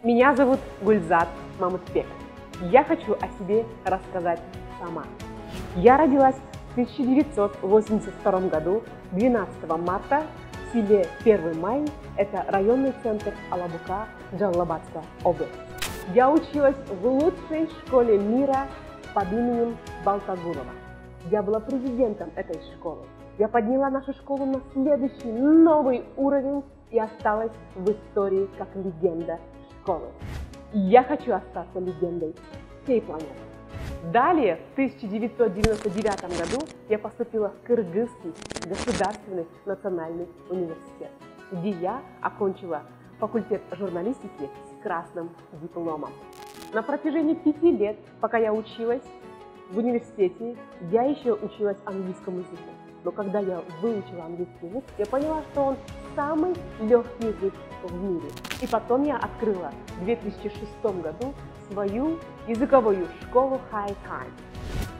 Меня зовут Гульзат Мамытбек. Я хочу о себе рассказать сама. Я родилась в 1982 году, 12 марта, в селе Первый Май, это районный центр Алабука, Джалалабадская область. Я училась в лучшей школе мира под именем Балтагурова. Я была президентом этой школы. Я подняла нашу школу на следующий новый уровень и осталась в истории как легенда школы. Я хочу остаться легендой всей планеты. Далее, в 1999 году, я поступила в Кыргызский государственный национальный университет, где я окончила факультет журналистики с красным дипломом. На протяжении 5 лет, пока я училась в университете, я еще училась английскому языку. Но когда я выучила английский язык, я поняла, что он самый легкий язык в мире. И потом я открыла в 2006 году свою языковую школу High Time.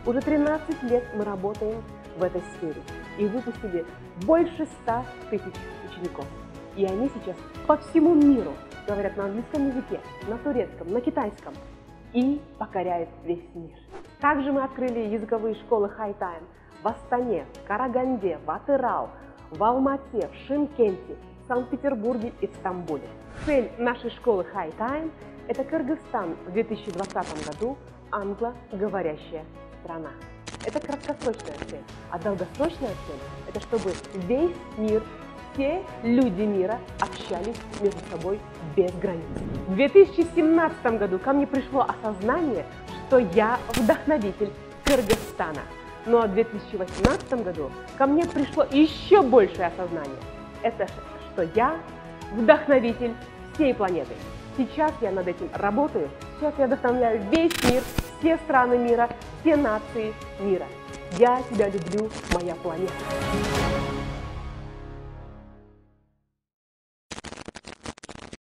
Уже 13 лет мы работаем в этой сфере и выпустили больше 100 тысяч учеников. И они сейчас по всему миру говорят на английском языке, на турецком, на китайском и покоряют весь мир. Также мы открыли языковые школы High Time в Астане, Караганде, в Атырау, в Алмате, в Шымкенте, в Санкт-Петербурге и в Стамбуле. Цель нашей школы High Time – это Кыргызстан в 2020 году англоговорящая страна. Это краткосрочная цель, а долгосрочная цель – это чтобы весь мир, все люди мира общались между собой без границ. В 2017 году ко мне пришло осознание, что я вдохновитель Кыргызстана. Ну а в 2018 году ко мне пришло еще большее осознание. Это что я вдохновитель всей планеты. Сейчас я над этим работаю. Сейчас я вдохновляю весь мир, все страны мира, все нации мира. Я тебя люблю, моя планета.